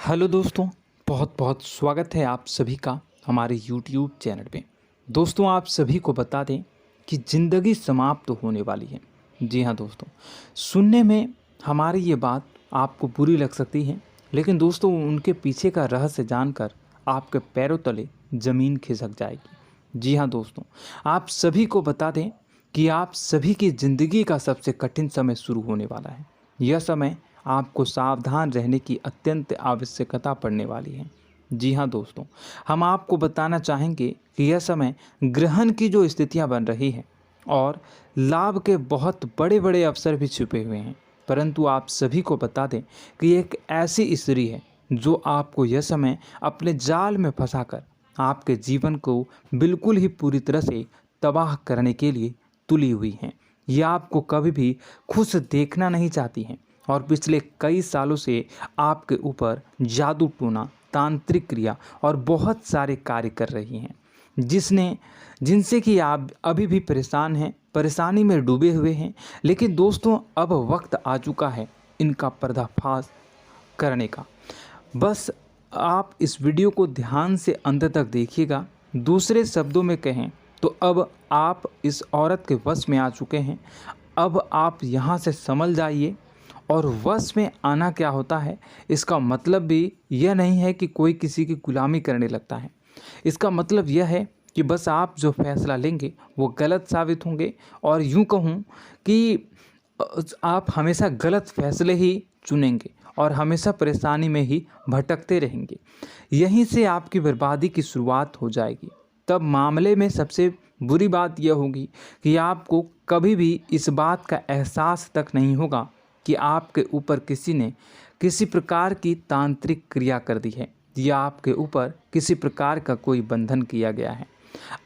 Hello दोस्तों, बहुत बहुत स्वागत है आप सभी का हमारे YouTube चैनल पे। दोस्तों, आप सभी को बता दें कि ज़िंदगी समाप्त होने वाली है। जी हाँ दोस्तों, सुनने में हमारी ये बात आपको बुरी लग सकती है, लेकिन दोस्तों उनके पीछे का रहस्य जानकर आपके पैरों तले ज़मीन खिसक जाएगी। जी हाँ दोस्तों, आप सभी को बता दें कि आप सभी की ज़िंदगी का सबसे कठिन समय शुरू होने वाला है। यह समय आपको सावधान रहने की अत्यंत आवश्यकता पड़ने वाली है। जी हाँ दोस्तों, हम आपको बताना चाहेंगे कि यह समय ग्रहण की जो स्थितियां बन रही है और लाभ के बहुत बड़े बड़े अवसर भी छुपे हुए हैं। परंतु आप सभी को बता दें कि एक ऐसी स्त्री है जो आपको यह समय अपने जाल में फंसाकर आपके जीवन को बिल्कुल ही पूरी तरह से तबाह करने के लिए तुली हुई हैं। यह आपको कभी भी खुश देखना नहीं चाहती हैं और पिछले कई सालों से आपके ऊपर जादू टोना, तांत्रिक क्रिया और बहुत सारे कार्य कर रही हैं, जिनसे कि आप अभी भी परेशान हैं, परेशानी में डूबे हुए हैं। लेकिन दोस्तों, अब वक्त आ चुका है इनका पर्दाफाश करने का। बस आप इस वीडियो को ध्यान से अंत तक देखिएगा। दूसरे शब्दों में कहें तो अब आप इस औरत के वश में आ चुके हैं। अब आप यहाँ से संभल जाइए। और वश में आना क्या होता है, इसका मतलब भी यह नहीं है कि कोई किसी की गुलामी करने लगता है। इसका मतलब यह है कि बस आप जो फैसला लेंगे वो गलत साबित होंगे, और यूँ कहूँ कि आप हमेशा गलत फैसले ही चुनेंगे और हमेशा परेशानी में ही भटकते रहेंगे। यहीं से आपकी बर्बादी की शुरुआत हो जाएगी। तब मामले में सबसे बुरी बात यह होगी कि आपको कभी भी इस बात का एहसास तक नहीं होगा कि आपके ऊपर किसी ने किसी प्रकार की तांत्रिक क्रिया कर दी है या आपके ऊपर किसी प्रकार का कोई बंधन किया गया है।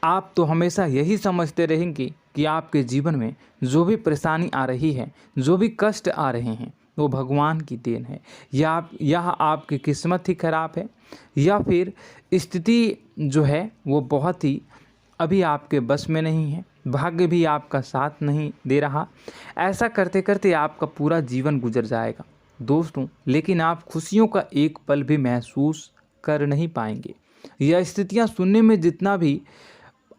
आप तो हमेशा यही समझते रहेंगे कि आपके जीवन में जो भी परेशानी आ रही है, जो भी कष्ट आ रहे हैं, वो भगवान की देन है, या आपकी किस्मत ही खराब है, या फिर स्थिति जो है वो बहुत ही अभी आपके बस में नहीं है, भाग्य भी आपका साथ नहीं दे रहा। ऐसा करते करते आपका पूरा जीवन गुजर जाएगा दोस्तों, लेकिन आप खुशियों का एक पल भी महसूस कर नहीं पाएंगे। यह स्थितियां सुनने में जितना भी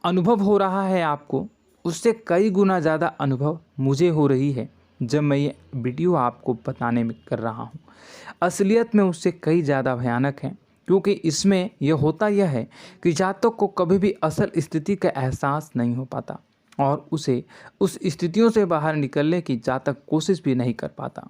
अनुभव हो रहा है आपको, उससे कई गुना ज़्यादा अनुभव मुझे हो रही है जब मैं ये वीडियो आपको बताने में कर रहा हूँ। असलियत में उससे कई ज़्यादा भयानक है, क्योंकि इसमें यह होता यह है कि जातक को कभी भी असल स्थिति का एहसास नहीं हो पाता और उसे उस स्थितियों से बाहर निकलने की जातक कोशिश भी नहीं कर पाता।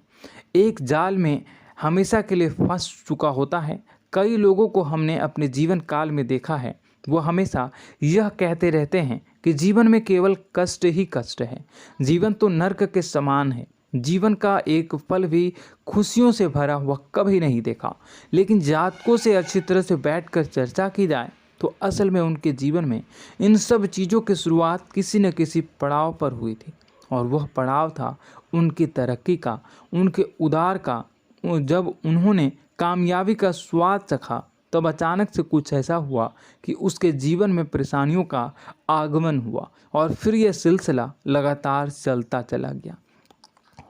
एक जाल में हमेशा के लिए फंस चुका होता है। कई लोगों को हमने अपने जीवन काल में देखा है, वो हमेशा यह कहते रहते हैं कि जीवन में केवल कष्ट ही कष्ट है, जीवन तो नर्क के समान है, जीवन का एक पल भी खुशियों से भरा हुआ कभी नहीं देखा। लेकिन जातकों से अच्छी तरह से बैठकर चर्चा की जाए तो असल में उनके जीवन में इन सब चीज़ों की शुरुआत किसी न किसी पड़ाव पर हुई थी, और वह पड़ाव था उनकी तरक्की का, उनके उदार का। जब उन्होंने कामयाबी का स्वाद चखा, तब अचानक से कुछ ऐसा हुआ कि उसके जीवन में परेशानियों का आगमन हुआ, और फिर यह सिलसिला लगातार चलता चला गया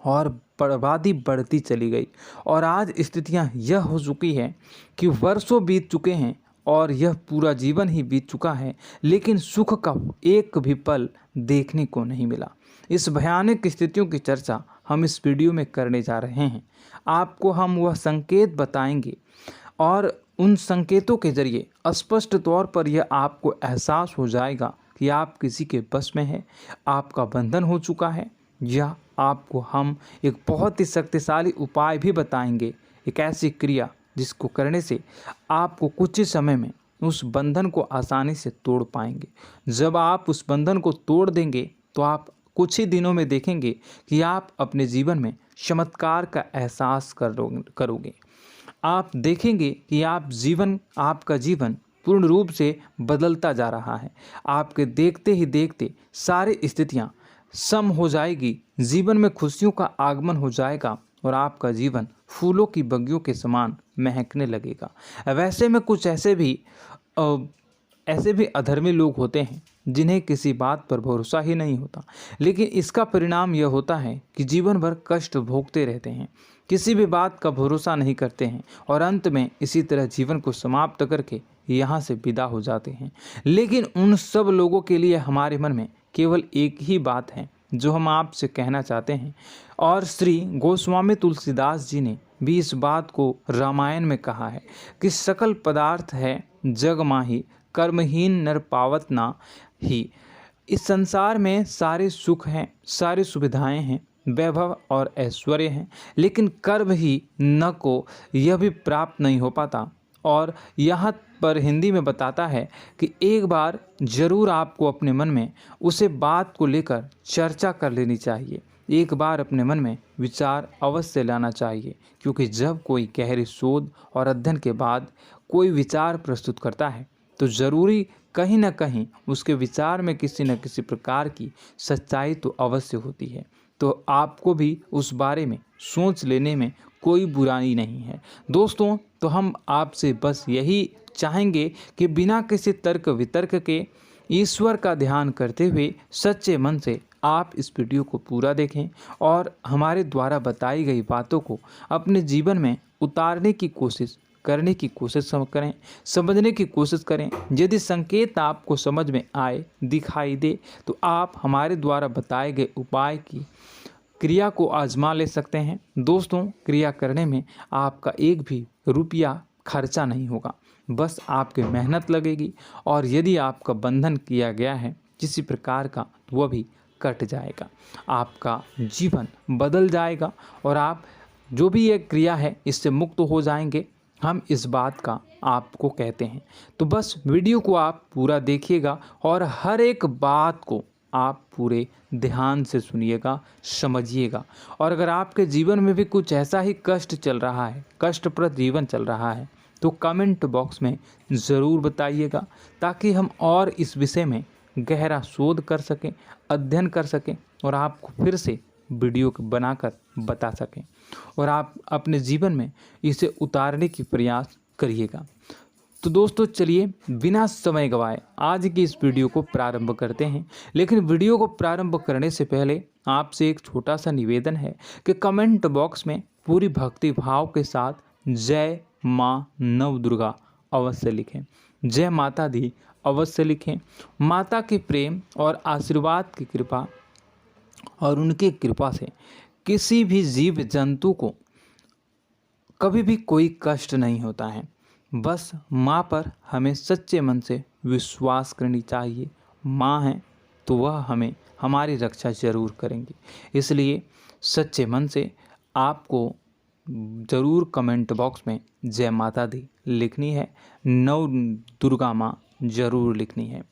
और बर्बादी बढ़ती चली गई। और आज स्थितियां यह हो चुकी है कि वर्षों बीत चुके हैं और यह पूरा जीवन ही बीत चुका है, लेकिन सुख का एक भी पल देखने को नहीं मिला। इस भयानक स्थितियों की चर्चा हम इस वीडियो में करने जा रहे हैं। आपको हम वह संकेत बताएंगे और उन संकेतों के जरिए स्पष्ट तौर पर यह आपको एहसास हो जाएगा कि आप किसी के बस में हैं, आपका बंधन हो चुका है, या आपको हम एक बहुत ही शक्तिशाली उपाय भी बताएंगे, एक ऐसी क्रिया जिसको करने से आपको कुछ ही समय में उस बंधन को आसानी से तोड़ पाएंगे। जब आप उस बंधन को तोड़ देंगे तो आप कुछ ही दिनों में देखेंगे कि आप अपने जीवन में चमत्कार का एहसास करोगे। आप देखेंगे कि आपका जीवन पूर्ण रूप से बदलता जा रहा है। आपके देखते ही देखते सारी स्थितियां सम हो जाएगी, जीवन में खुशियों का आगमन हो जाएगा और आपका जीवन फूलों की बगियों के समान महकने लगेगा। वैसे में कुछ ऐसे भी अधर्मी लोग होते हैं जिन्हें किसी बात पर भरोसा ही नहीं होता, लेकिन इसका परिणाम यह होता है कि जीवन भर कष्ट भोगते रहते हैं, किसी भी बात का भरोसा नहीं करते हैं और अंत में इसी तरह जीवन को समाप्त करके यहाँ से विदा हो जाते हैं। लेकिन उन सब लोगों के लिए हमारे मन में केवल एक ही बात है जो हम आपसे कहना चाहते हैं, और श्री गोस्वामी तुलसीदास जी ने भी इस बात को रामायण में कहा है कि सकल पदार्थ है जग माही, कर्महीन नर पावत ना ही। इस संसार में सारे सुख हैं, सारी सुविधाएं हैं, वैभव और ऐश्वर्य हैं, लेकिन कर्म ही न को यह भी प्राप्त नहीं हो पाता। और यहाँ पर हिंदी में बताता है कि एक बार जरूर आपको अपने मन में उसे बात को लेकर चर्चा कर लेनी चाहिए, एक बार अपने मन में विचार अवश्य लाना चाहिए, क्योंकि जब कोई गहरी शोध और अध्ययन के बाद कोई विचार प्रस्तुत करता है तो ज़रूरी कहीं ना कहीं उसके विचार में किसी न किसी प्रकार की सच्चाई तो अवश्य होती है। तो आपको भी उस बारे में सोच लेने में कोई बुराई नहीं है। दोस्तों, तो हम आपसे बस यही चाहेंगे कि बिना किसी तर्क वितर्क के ईश्वर का ध्यान करते हुए सच्चे मन से आप इस वीडियो को पूरा देखें और हमारे द्वारा बताई गई बातों को अपने जीवन में उतारने की कोशिश करने की कोशिश करें, समझने की कोशिश करें। यदि संकेत आपको समझ में आए, दिखाई दे, तो आप हमारे द्वारा बताए गए उपाय की क्रिया को आजमा ले सकते हैं। दोस्तों, क्रिया करने में आपका एक भी रुपया खर्चा नहीं होगा, बस आपकी मेहनत लगेगी, और यदि आपका बंधन किया गया है किसी प्रकार का तो वह भी कट जाएगा, आपका जीवन बदल जाएगा और आप जो भी ये क्रिया है इससे मुक्त हो जाएंगे। हम इस बात का आपको कहते हैं। तो बस वीडियो को आप पूरा देखिएगा और हर एक बात को आप पूरे ध्यान से सुनिएगा, समझिएगा। और अगर आपके जीवन में भी कुछ ऐसा ही कष्ट चल रहा है, कष्टप्रद जीवन चल रहा है, तो कमेंट बॉक्स में ज़रूर बताइएगा, ताकि हम और इस विषय में गहरा शोध कर सकें, अध्ययन कर सकें और आपको फिर से वीडियो बनाकर बता सकें और आप अपने जीवन में इसे उतारने की प्रयास करिएगा। तो दोस्तों, चलिए बिना समय गवाए आज की इस वीडियो को प्रारंभ करते हैं। लेकिन वीडियो को प्रारंभ करने से पहले आपसे एक छोटा सा निवेदन है कि कमेंट बॉक्स में पूरी भक्ति भाव के साथ जय माँ नव दुर्गा अवश्य लिखें, जय माता दी अवश्य लिखें। माता के प्रेम और आशीर्वाद की कृपा और उनकी कृपा से किसी भी जीव जंतु को कभी भी कोई कष्ट नहीं होता है। बस माँ पर हमें सच्चे मन से विश्वास करनी चाहिए। माँ है तो वह हमें हमारी रक्षा जरूर करेंगी। इसलिए सच्चे मन से आपको ज़रूर कमेंट बॉक्स में जय माता दी लिखनी है, नव दुर्गा माँ ज़रूर लिखनी है।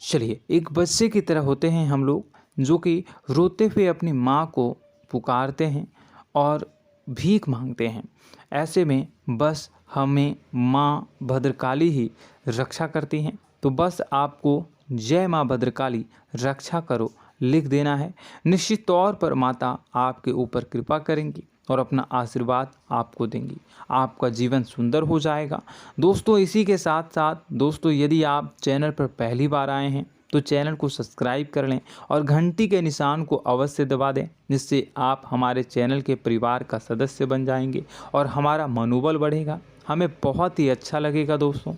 चलिए, एक बच्चे की तरह होते हैं हम लोग, जो कि रोते हुए अपनी माँ को पुकारते हैं और भीख मांगते हैं। ऐसे में बस हमें माँ भद्रकाली ही रक्षा करती हैं। तो बस आपको जय माँ भद्रकाली रक्षा करो लिख देना है। निश्चित तौर पर माता आपके ऊपर कृपा करेंगी और अपना आशीर्वाद आपको देंगी, आपका जीवन सुंदर हो जाएगा। दोस्तों, इसी के साथ साथ दोस्तों, यदि आप चैनल पर पहली बार आए हैं तो चैनल को सब्सक्राइब कर लें और घंटी के निशान को अवश्य दबा दें, जिससे आप हमारे चैनल के परिवार का सदस्य बन जाएंगे और हमारा मनोबल बढ़ेगा, हमें बहुत ही अच्छा लगेगा दोस्तों।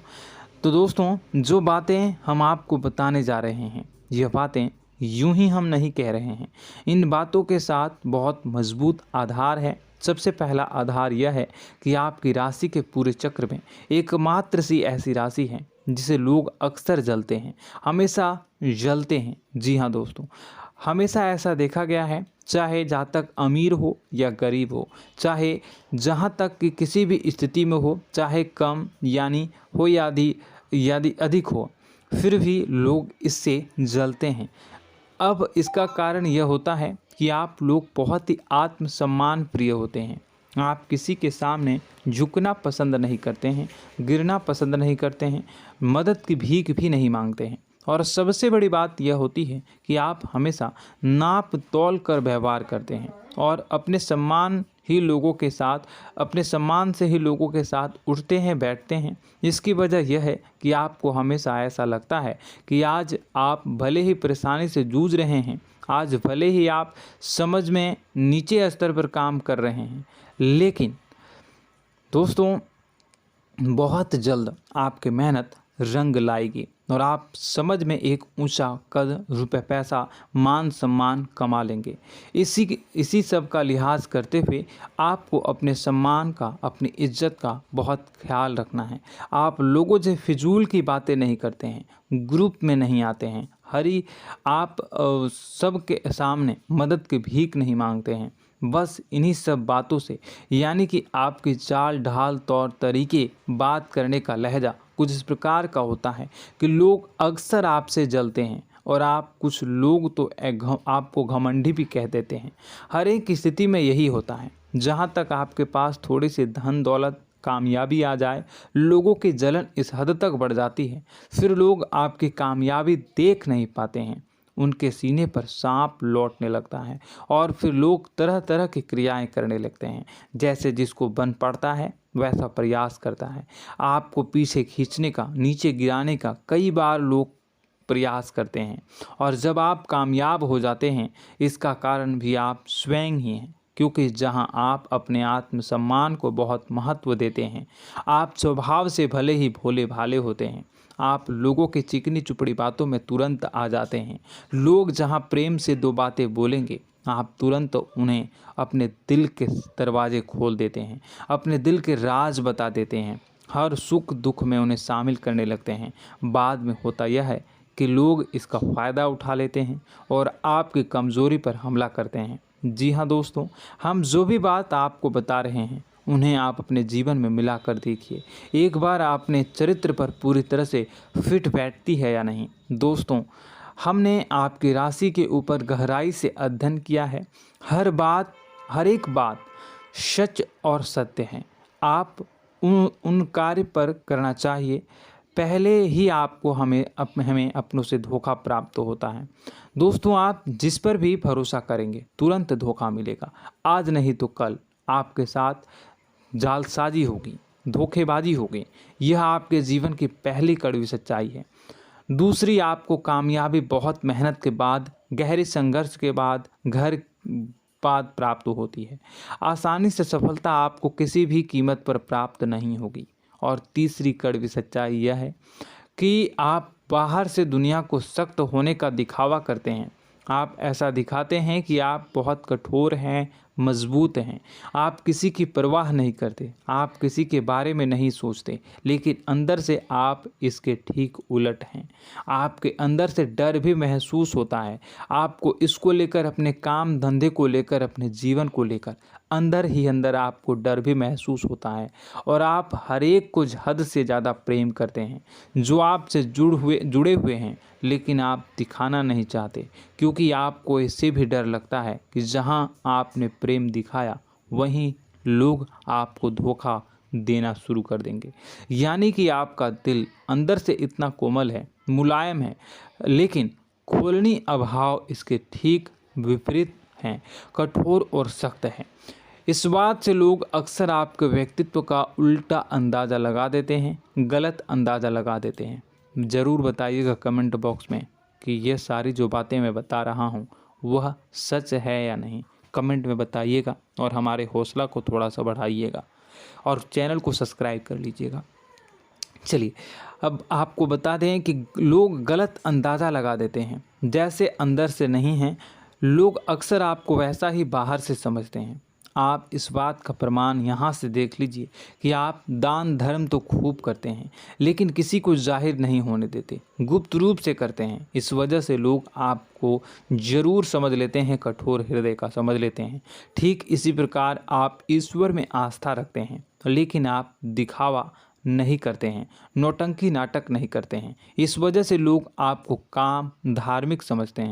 तो दोस्तों, जो बातें हम आपको बताने जा रहे हैं, यह बातें यूं ही हम नहीं कह रहे हैं। इन बातों के साथ बहुत मजबूत आधार है। सबसे पहला आधार यह है कि आपकी राशि के पूरे चक्र में एकमात्र सी ऐसी राशि है जिसे लोग अक्सर जलते हैं, हमेशा जलते हैं। जी हाँ दोस्तों, हमेशा ऐसा देखा गया है, चाहे जहाँ तक अमीर हो या गरीब हो, चाहे जहाँ तक कि किसी भी स्थिति में हो, चाहे कम यानी हो या अधिक हो, फिर भी लोग इससे जलते हैं। अब इसका कारण यह होता है कि आप लोग बहुत ही आत्मसम्मान प्रिय होते हैं। आप किसी के सामने झुकना पसंद नहीं करते हैं, गिरना पसंद नहीं करते हैं, मदद की भीख भी नहीं मांगते हैं और सबसे बड़ी बात यह होती है कि आप हमेशा नाप तौल कर व्यवहार करते हैं और अपने सम्मान से ही लोगों के साथ उठते हैं बैठते हैं। इसकी वजह यह है कि आपको हमेशा ऐसा लगता है कि आज आप भले ही परेशानी से जूझ रहे हैं, आज भले ही आप समझ में नीचे स्तर पर काम कर रहे हैं, लेकिन दोस्तों बहुत जल्द आपकी मेहनत रंग लाएगी और आप समझ में एक ऊंचा कद, रुपए, पैसा, मान सम्मान कमा लेंगे। इसी सब का लिहाज करते हुए आपको अपने सम्मान का, अपनी इज्जत का बहुत ख्याल रखना है। आप लोगों से फिजूल की बातें नहीं करते हैं, ग्रुप में नहीं आते हैं, आप सबके सामने मदद की भीख नहीं मांगते हैं। बस इन्हीं सब बातों से, यानी कि आपकी चाल ढाल, तौर तरीके, बात करने का लहजा कुछ इस प्रकार का होता है कि लोग अक्सर आपसे जलते हैं और कुछ लोग तो आपको घमंडी भी कह देते हैं। हर एक स्थिति में यही होता है। जहाँ तक आपके पास थोड़ी सी धन दौलत, कामयाबी आ जाए, लोगों की जलन इस हद तक बढ़ जाती है, फिर लोग आपकी कामयाबी देख नहीं पाते हैं, उनके सीने पर सांप लौटने लगता है और फिर लोग तरह तरह की क्रियाएं करने लगते हैं। जैसे जिसको बन पड़ता है वैसा प्रयास करता है। आपको पीछे खींचने का, नीचे गिराने का कई बार लोग प्रयास करते हैं और जब आप कामयाब हो जाते हैं, इसका कारण भी आप स्वयं ही हैं। क्योंकि जहां आप अपने आत्मसम्मान को बहुत महत्व देते हैं, आप स्वभाव से भले ही भोले भाले होते हैं, आप लोगों की चिकनी चुपड़ी बातों में तुरंत आ जाते हैं। लोग जहां प्रेम से दो बातें बोलेंगे, आप तुरंत उन्हें अपने दिल के दरवाजे खोल देते हैं, अपने दिल के राज बता देते हैं, हर सुख दुख में उन्हें शामिल करने लगते हैं। बाद में होता यह है कि लोग इसका फ़ायदा उठा लेते हैं और आपकी कमज़ोरी पर हमला करते हैं। जी हाँ दोस्तों, हम जो भी बात आपको बता रहे हैं उन्हें आप अपने जीवन में मिला कर देखिए। एक बार आपने चरित्र पर पूरी तरह से फिट बैठती है या नहीं। दोस्तों, हमने आपकी राशि के ऊपर गहराई से अध्ययन किया है। हर एक बात सच और सत्य है। आप उन कार्य पर करना चाहिए, पहले ही आपको हमें अपनों से धोखा प्राप्त होता है। दोस्तों, आप जिस पर भी भरोसा करेंगे तुरंत धोखा मिलेगा। आज नहीं तो कल आपके साथ जालसाजी होगी, धोखेबाजी होगी। यह आपके जीवन की पहली कड़वी सच्चाई है। दूसरी, आपको कामयाबी बहुत मेहनत के बाद, गहरे संघर्ष के बाद प्राप्त होती है। आसानी से सफलता आपको किसी भी कीमत पर प्राप्त नहीं होगी। और तीसरी कड़वी सच्चाई यह है कि आप बाहर से दुनिया को सख्त होने का दिखावा करते हैं। आप ऐसा दिखाते हैं कि आप बहुत कठोर हैं, मजबूत हैं, आप किसी की परवाह नहीं करते, आप किसी के बारे में नहीं सोचते, लेकिन अंदर से आप इसके ठीक उलट हैं। आपके अंदर से डर भी महसूस होता है। आपको इसको लेकर, अपने काम धंधे को लेकर, अपने जीवन को लेकर अंदर ही अंदर आपको डर भी महसूस होता है और आप हर एक को हद से ज़्यादा प्रेम करते हैं, जो आपसे जुड़े हुए हैं, लेकिन आप दिखाना नहीं चाहते, क्योंकि आपको इससे भी डर लगता है कि जहां आपने प्रेम दिखाया वहीं लोग आपको धोखा देना शुरू कर देंगे। यानी कि आपका दिल अंदर से इतना कोमल है, मुलायम है, लेकिन खोलनी अभाव इसके ठीक विपरीत हैं, कठोर और सख्त हैं। इस बात से लोग अक्सर आपके व्यक्तित्व का उल्टा अंदाज़ा लगा देते हैं, गलत अंदाज़ा लगा देते हैं। ज़रूर बताइएगा कमेंट बॉक्स में कि ये सारी जो बातें मैं बता रहा हूँ वह सच है या नहीं। कमेंट में बताइएगा और हमारे हौसला को थोड़ा सा बढ़ाइएगा और चैनल को सब्सक्राइब कर लीजिएगा। चलिए, अब आपको बता दें कि लोग गलत अंदाज़ा लगा देते हैं। जैसे अंदर से नहीं हैं, लोग अक्सर आपको वैसा ही बाहर से समझते हैं। आप इस बात का प्रमाण यहाँ से देख लीजिए कि आप दान धर्म तो खूब करते हैं, लेकिन किसी को जाहिर नहीं होने देते, गुप्त रूप से करते हैं। इस वजह से लोग आपको ज़रूर समझ लेते हैं, कठोर हृदय का समझ लेते हैं। ठीक इसी प्रकार आप ईश्वर में आस्था रखते हैं, लेकिन आप दिखावा नहीं करते हैं, नौटंकी नाटक नहीं करते हैं। इस वजह से लोग आपको कम धार्मिक समझते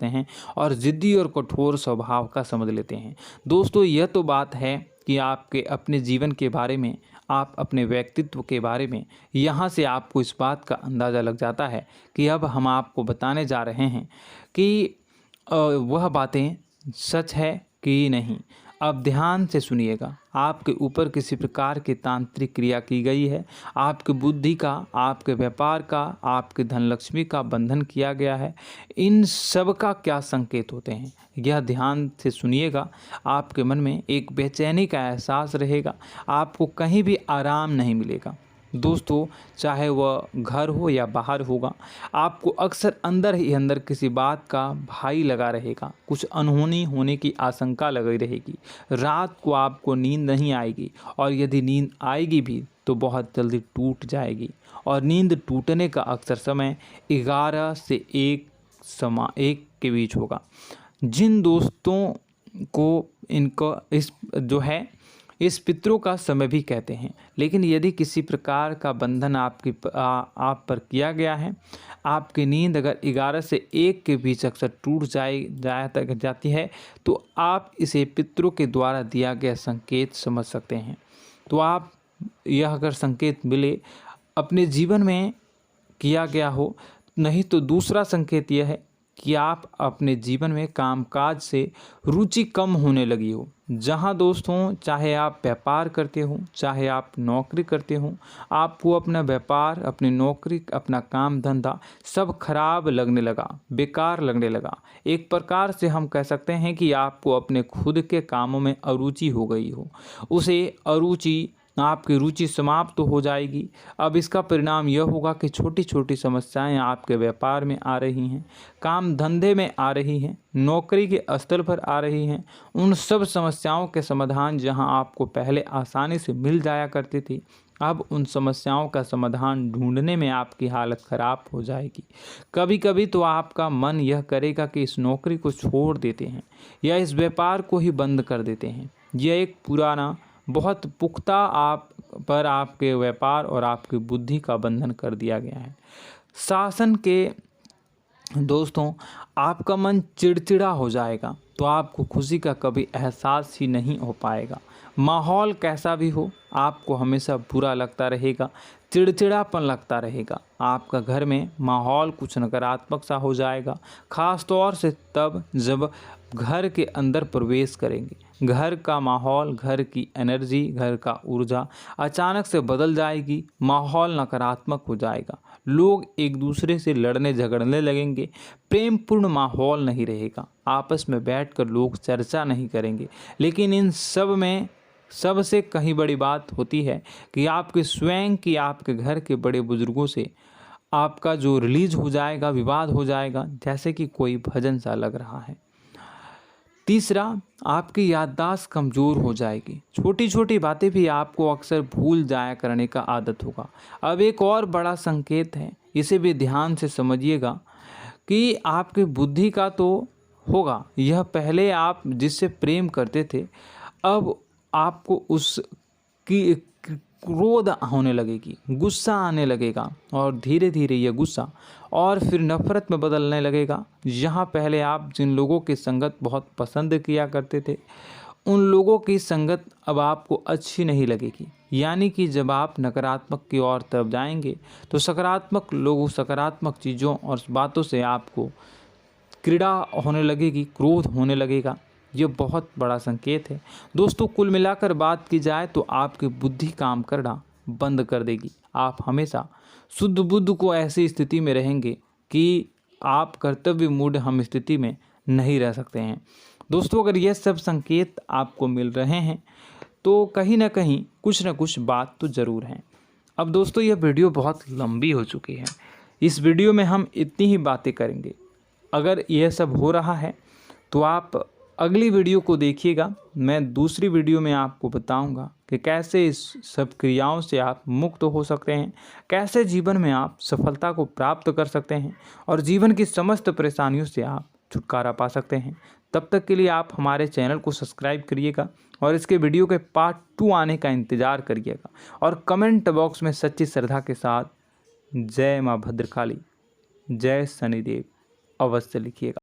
हैं और ज़िद्दी और कठोर स्वभाव का समझ लेते हैं। दोस्तों, यह तो बात है कि आपके अपने जीवन के बारे में, आप अपने व्यक्तित्व के बारे में, यहाँ से आपको इस बात का अंदाज़ा लग जाता है कि अब हम आपको बताने जा रहे हैं कि वह बातें सच है कि नहीं। अब ध्यान से सुनिएगा। आपके ऊपर किसी प्रकार की तांत्रिक क्रिया की गई है, आपकी बुद्धि का, आपके व्यापार का, आपके धनलक्ष्मी का बंधन किया गया है। इन सब का क्या संकेत होते हैं, यह ध्यान से सुनिएगा। आपके मन में एक बेचैनी का एहसास रहेगा, आपको कहीं भी आराम नहीं मिलेगा। दोस्तों, चाहे वह घर हो या बाहर होगा, आपको अक्सर अंदर ही अंदर किसी बात का भय लगा रहेगा, कुछ अनहोनी होने की आशंका लगी रहेगी। रात को आपको नींद नहीं आएगी, और यदि नींद आएगी भी तो बहुत जल्दी टूट जाएगी। और नींद टूटने का अक्सर समय 11 से 1 के बीच होगा। जिन दोस्तों को इनको इस पितरों का समय भी कहते हैं। लेकिन यदि किसी प्रकार का बंधन आप पर किया गया है, आपकी नींद अगर 11 से 1 के बीच अक्सर टूट जाती है, तो आप इसे पितरों के द्वारा दिया गया संकेत समझ सकते हैं। तो आप यह अगर संकेत मिले अपने जीवन में किया गया हो, नहीं तो दूसरा संकेत यह है कि आप अपने जीवन में कामकाज से रुचि कम होने लगी हो। जहां दोस्तों, चाहे आप व्यापार करते हो, चाहे आप नौकरी करते हो, आपको अपना व्यापार, अपनी नौकरी, अपना काम धंधा सब खराब लगने लगा, बेकार लगने लगा। एक प्रकार से हम कह सकते हैं कि आपको अपने खुद के कामों में अरुचि हो गई हो। उसे अरुचि, आपकी रुचि समाप्त तो हो जाएगी। अब इसका परिणाम यह होगा कि छोटी छोटी समस्याएं आपके व्यापार में आ रही हैं, काम धंधे में आ रही हैं, नौकरी के स्तर पर आ रही हैं। उन सब समस्याओं के समाधान जहां आपको पहले आसानी से मिल जाया करती थी, अब उन समस्याओं का समाधान ढूंढने में आपकी हालत ख़राब हो जाएगी। कभी कभी तो आपका मन यह करेगा कि इस नौकरी को छोड़ देते हैं या इस व्यापार को ही बंद कर देते हैं। यह एक पुराना, बहुत पुख्ता आप पर आपके व्यापार और आपकी बुद्धि का बंधन कर दिया गया है। शासन के दोस्तों, आपका मन चिड़चिड़ा हो जाएगा, तो आपको खुशी का कभी एहसास ही नहीं हो पाएगा। माहौल कैसा भी हो, आपको हमेशा बुरा लगता रहेगा, चिड़चिड़ापन लगता रहेगा। आपका घर में माहौल कुछ नकारात्मक सा हो जाएगा, ख़ास तौर से तब जब घर के अंदर प्रवेश करेंगे। घर का माहौल, घर की एनर्जी, घर का ऊर्जा अचानक से बदल जाएगी, माहौल नकारात्मक हो जाएगा। लोग एक दूसरे से लड़ने झगड़ने लगेंगे, प्रेमपूर्ण माहौल नहीं रहेगा, आपस में बैठकर लोग चर्चा नहीं करेंगे। लेकिन इन सब में सबसे कहीं बड़ी बात होती है कि आपके स्वयं की, आपके घर के बड़े बुजुर्गों से आपका जो रिलीज हो जाएगा, विवाद हो जाएगा, जैसे कि कोई भजन सा लग रहा है। तीसरा, आपकी याददाश्त कमज़ोर हो जाएगी, छोटी छोटी बातें भी आपको अक्सर भूल जाया करने का आदत होगा। अब एक और बड़ा संकेत है, इसे भी ध्यान से समझिएगा कि आपकी बुद्धि का तो होगा, यह पहले आप जिससे प्रेम करते थे, अब आपको उसकी क्रोध होने लगेगी, गुस्सा आने लगेगा, और धीरे धीरे यह गुस्सा और फिर नफरत में बदलने लगेगा। यहाँ पहले आप जिन लोगों की संगत बहुत पसंद किया करते थे, उन लोगों की संगत अब आपको अच्छी नहीं लगेगी। यानी कि जब आप नकारात्मक की ओर तरफ जाएंगे, तो सकारात्मक लोगों, सकारात्मक चीज़ों और बातों से आपको क्रीड़ा होने लगेगी, क्रोध होने लगेगा। ये बहुत बड़ा संकेत है दोस्तों। कुल मिलाकर बात की जाए तो आपकी बुद्धि काम करना बंद कर देगी। आप हमेशा शुद्ध बुद्ध को ऐसी स्थिति में रहेंगे कि आप कर्तव्य मूढ़ हम स्थिति में नहीं रह सकते हैं। दोस्तों, अगर ये सब संकेत आपको मिल रहे हैं तो कहीं ना कहीं कुछ ना कुछ बात तो ज़रूर है। अब दोस्तों, यह वीडियो बहुत लंबी हो चुकी है, इस वीडियो में हम इतनी ही बातें करेंगे। अगर यह सब हो रहा है तो आप अगली वीडियो को देखिएगा। मैं दूसरी वीडियो में आपको बताऊंगा कि कैसे इस सब क्रियाओं से आप मुक्त हो सकते हैं, कैसे जीवन में आप सफलता को प्राप्त कर सकते हैं और जीवन की समस्त परेशानियों से आप छुटकारा पा सकते हैं। तब तक के लिए आप हमारे चैनल को सब्सक्राइब करिएगा और इसके वीडियो के पार्ट 2 आने का इंतज़ार करिएगा। और कमेंट बॉक्स में सच्ची श्रद्धा के साथ जय माँ भद्रकाली, जय शनिदेव अवश्य लिखिएगा।